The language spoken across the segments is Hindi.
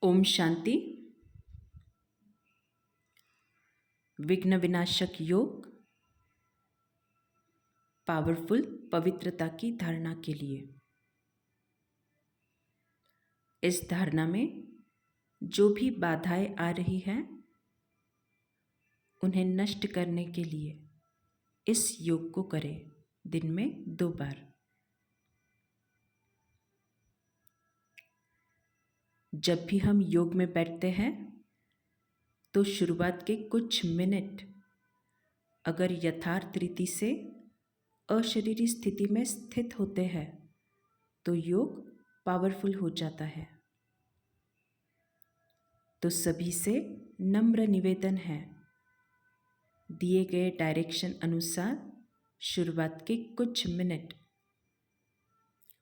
ओम शांति। विघ्न विनाशक योग पावरफुल पवित्रता की धारणा के लिए। इस धारणा में जो भी बाधाएं आ रही हैं उन्हें नष्ट करने के लिए इस योग को करें दिन में 2 बार। जब भी हम योग में बैठते हैं तो शुरुआत के कुछ मिनट अगर यथार्थ रीति से अशरीरी स्थिति में स्थित होते हैं तो योग पावरफुल हो जाता है। तो सभी से नम्र निवेदन है, दिए गए डायरेक्शन अनुसार शुरुआत के कुछ मिनट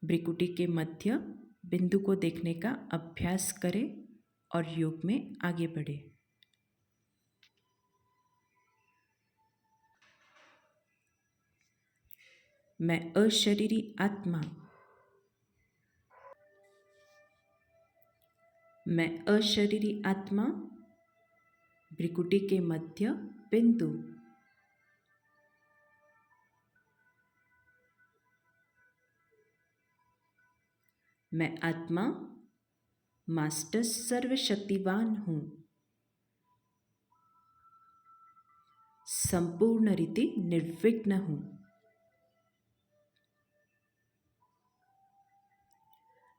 भ्रिकुटी के मध्य बिंदु को देखने का अभ्यास करें और योग में आगे बढ़े। मैं अशरीरी आत्मा, मैं अशरीरी आत्मा भ्रिकुटी के मध्य बिंदु मैं आत्मा मास्टर सर्वशक्तिवान हूँ, संपूर्ण रीति निर्विघ्न हूँ।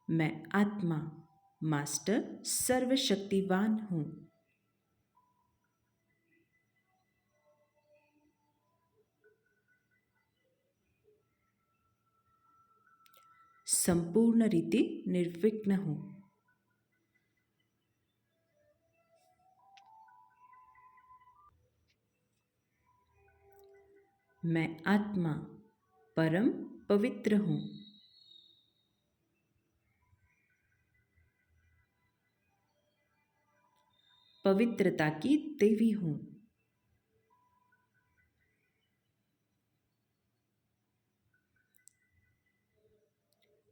मैं आत्मा मास्टर सर्वशक्तिवान हूँ। संपूर्ण रीति निर्विघ्न हूँ। मैं आत्मा परम पवित्र हूँ। पवित्रता की देवी हूँ।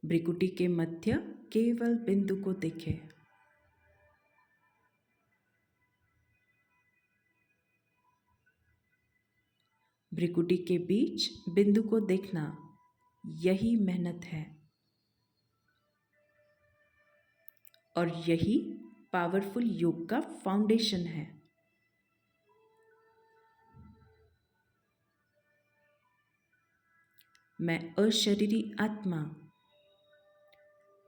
भ्रिकुटी के मध्य केवल बिंदु को देखें। भ्रिकुटी के बीच बिंदु को देखना यही मेहनत है और यही पावरफुल योग का फाउंडेशन है। मैं अशरीरी आत्मा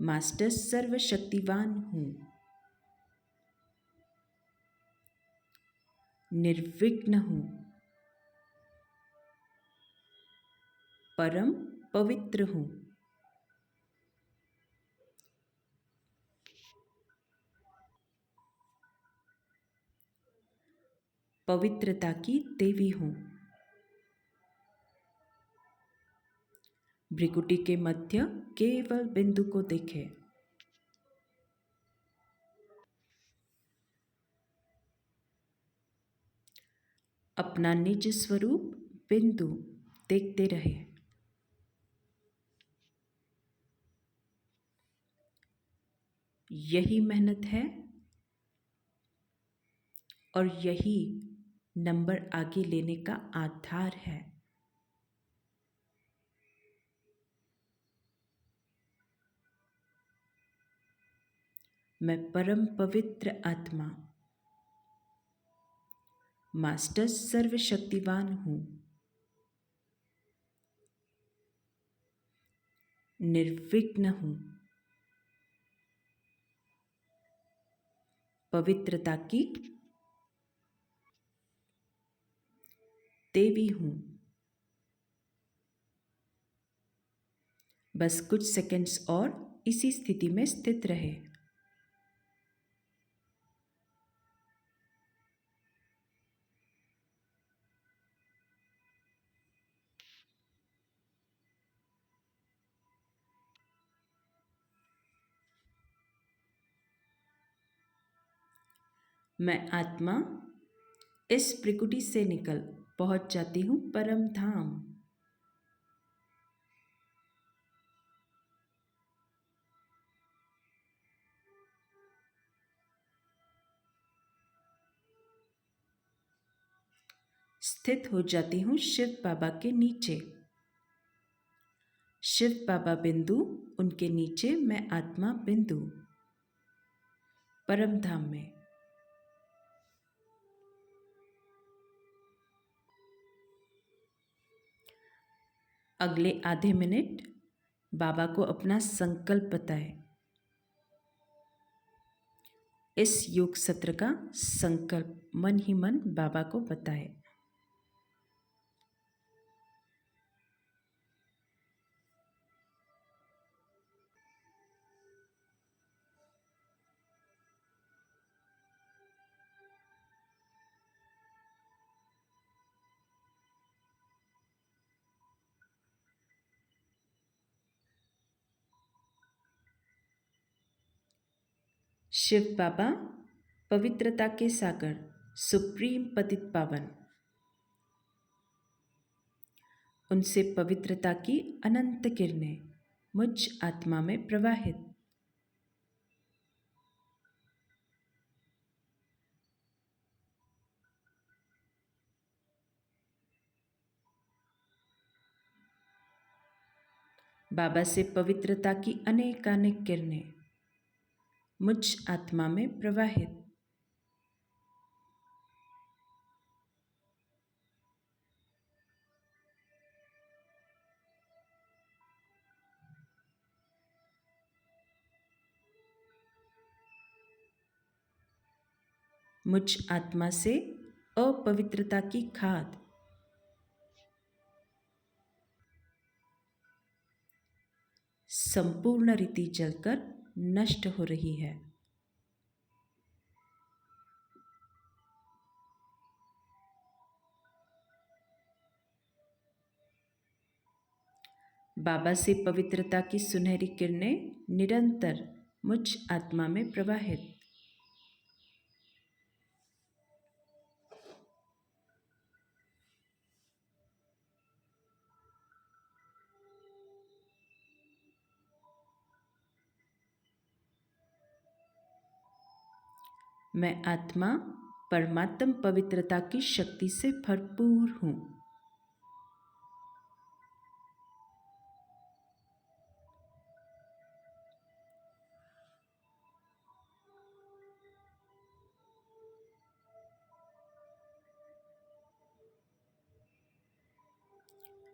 मास्टर सर्वशक्तिवान हूँ, निर्विघ्न हूँ, परम पवित्र हूँ। पवित्रता की देवी हूँ। भ्रिकुटी के मध्य केवल बिंदु को देखें। अपना निज स्वरूप बिंदु देखते रहे। यही मेहनत है और यही नंबर आगे लेने का आधार है। मैं परम पवित्र आत्मा मास्टर सर्वशक्तिवान हूँ, निर्विघ्न हूँ, पवित्रता की देवी हूँ। बस कुछ सेकंड्स और इसी स्थिति में स्थित रहे। मैं आत्मा इस प्रकृति से निकल पहुंच जाती हूँ परम धाम। स्थित हो जाती हूँ शिव बाबा के नीचे। शिव बाबा बिंदु, उनके नीचे मैं आत्मा बिंदु, परम धाम में। अगले आधे मिनट बाबा को अपना संकल्प बताएं। इस योग सत्र का संकल्प मन ही मन बाबा को बताएं। शिव बाबा पवित्रता के सागर, सुप्रीम पतित पावन, उनसे पवित्रता की अनंत किरणें मुझ आत्मा में प्रवाहित। बाबा से पवित्रता की अनेकानेक किरणें मुझ आत्मा में प्रवाहित। मुझ आत्मा से अपवित्रता की खाद संपूर्ण रीति जलकर नष्ट हो रही है। बाबा से पवित्रता की सुनहरी किरणें निरंतर मुझ आत्मा में प्रवाहित। मैं आत्मा परमात्म पवित्रता की शक्ति से भरपूर हूँ।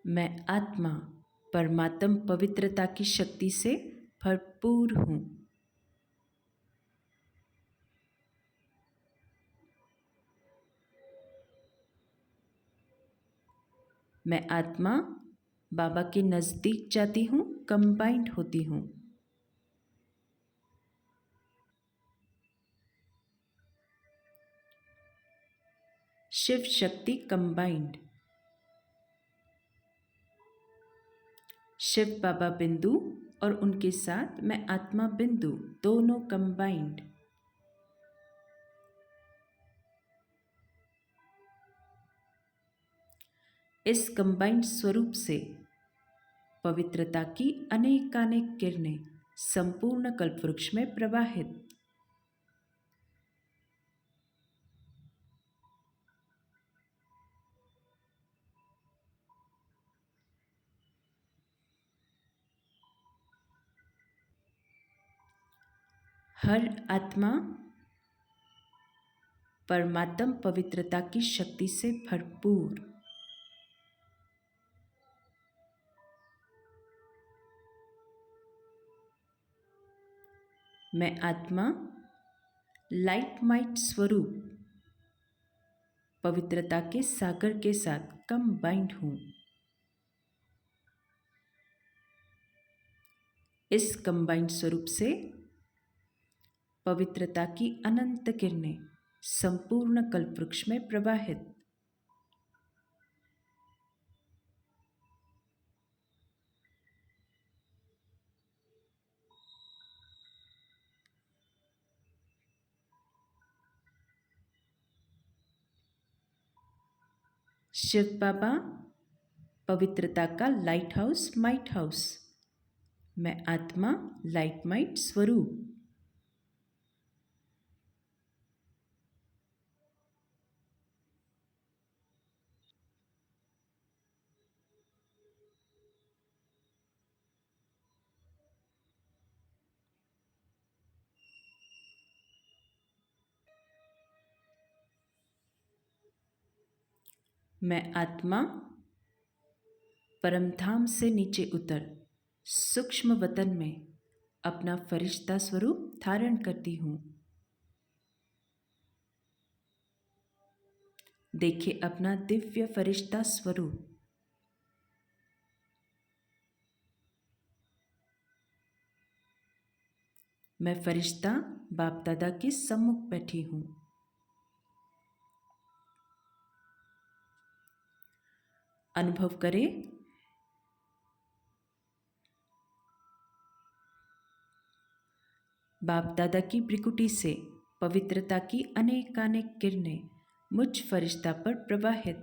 मैं आत्मा परमात्म पवित्रता की शक्ति से भरपूर हूँ। मैं आत्मा बाबा के नज़दीक जाती हूँ, कंबाइंड होती हूँ। शिव शक्ति कंबाइंड। शिव बाबा बिंदु और उनके साथ मैं आत्मा बिंदु, दोनों कंबाइंड। इस कंबाइंड स्वरूप से पवित्रता की अनेकानेक किरणें संपूर्ण कल्पवृक्ष में प्रवाहित। हर आत्मा परमात्म पवित्रता की शक्ति से भरपूर। मैं आत्मा लाइट माइट स्वरूप पवित्रता के सागर के साथ कंबाइंड हूँ। इस कंबाइंड स्वरूप से पवित्रता की अनंत किरणें संपूर्ण कल्पवृक्ष में प्रवाहित। शिव बाबा पवित्रता का लाइट हाउस, माइट हाउस। मैं आत्मा लाइट माइट स्वरूप। मैं आत्मा परमधाम से नीचे उतर सूक्ष्म वतन में अपना फरिश्ता स्वरूप धारण करती हूँ। देखिए अपना दिव्य फरिश्ता स्वरूप। मैं फरिश्ता बाप दादा के सम्मुख बैठी हूँ। अनुभव करें बाप दादा की भ्रिकुटी से पवित्रता की अनेकानेक किरणें मुझ फरिश्ता पर प्रवाहित।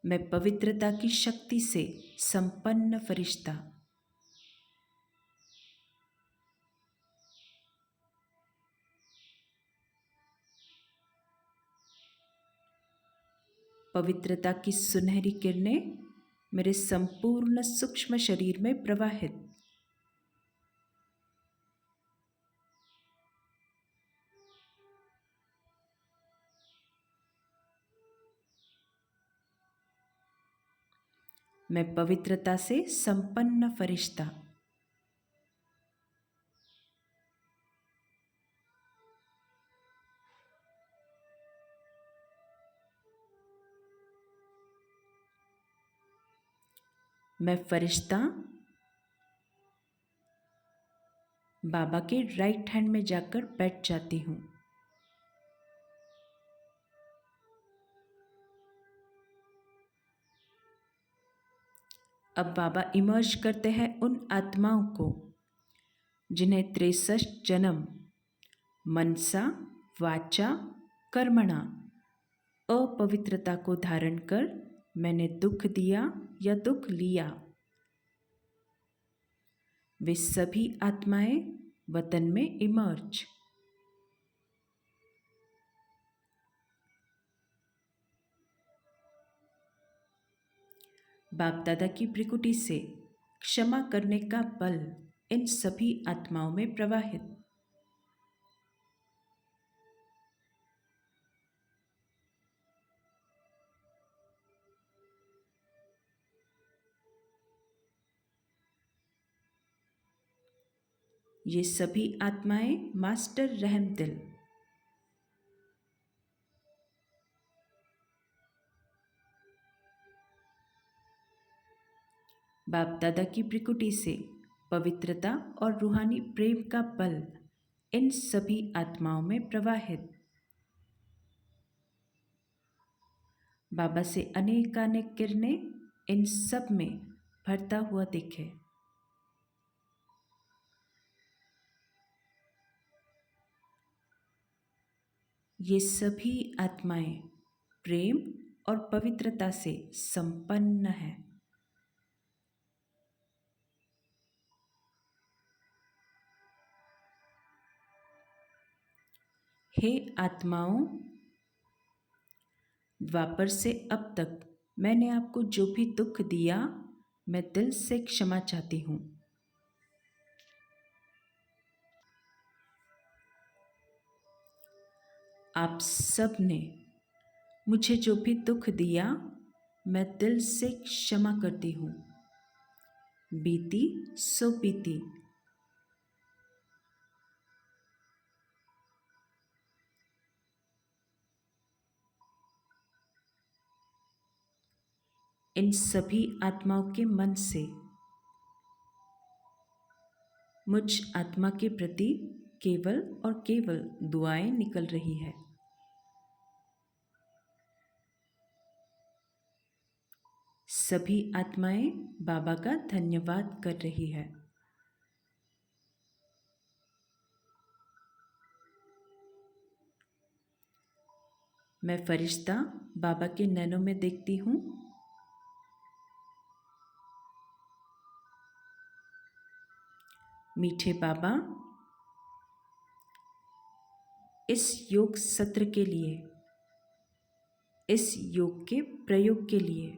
मैं पवित्रता की शक्ति से संपन्न फरिश्ता। पवित्रता की सुनहरी किरणें मेरे संपूर्ण सूक्ष्म शरीर में प्रवाहित। मैं पवित्रता से संपन्न फरिश्ता। मैं फरिश्ता बाबा के राइट हैंड में जाकर बैठ जाती हूँ। अब बाबा इमर्ज करते हैं उन आत्माओं को जिन्हें 63 जन्म मनसा वाचा कर्मणा अपवित्रता को धारण कर मैंने दुख दिया या दुख लिया। वे सभी आत्माएं वतन में इमर्ज। बाप दादा की भ्रिकुटी से क्षमा करने का बल इन सभी आत्माओं में प्रवाहित। ये सभी आत्माएं मास्टर रहमदिल। बाप दादा की भ्रिकुटी से पवित्रता और रूहानी प्रेम का बल इन सभी आत्माओं में प्रवाहित। बाबा से अनेकानेक किरणें इन सब में भरता हुआ दिखे। ये सभी आत्माएं प्रेम और पवित्रता से संपन्न है। हे आत्माओं, द्वापर से अब तक मैंने आपको जो भी दुख दिया मैं दिल से क्षमा चाहती हूँ। आप सब ने मुझे जो भी दुख दिया मैं दिल से क्षमा करती हूँ। बीती सो बीती। इन सभी आत्माओं के मन से मुझ आत्मा के प्रति केवल और केवल दुआएं निकल रही है। सभी आत्माएं बाबा का धन्यवाद कर रही है। मैं फरिश्ता बाबा के नैनों में देखती हूँ। मीठे बाबा, इस योग सत्र के लिए, इस योग के प्रयोग के लिए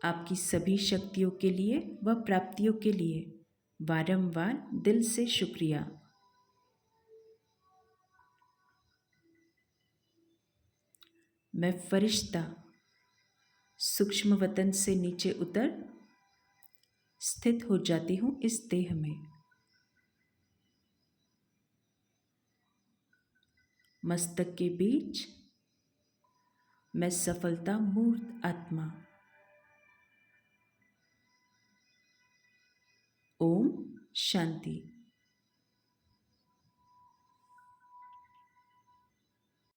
आपकी सभी शक्तियों के लिए व प्राप्तियों के लिए बारंबार दिल से शुक्रिया। मैं फरिश्ता सूक्ष्म वतन से नीचे उतर स्थित हो जाती हूँ इस देह में। मस्तक के बीच मैं सफलता मूर्त आत्मा। ओम शांति।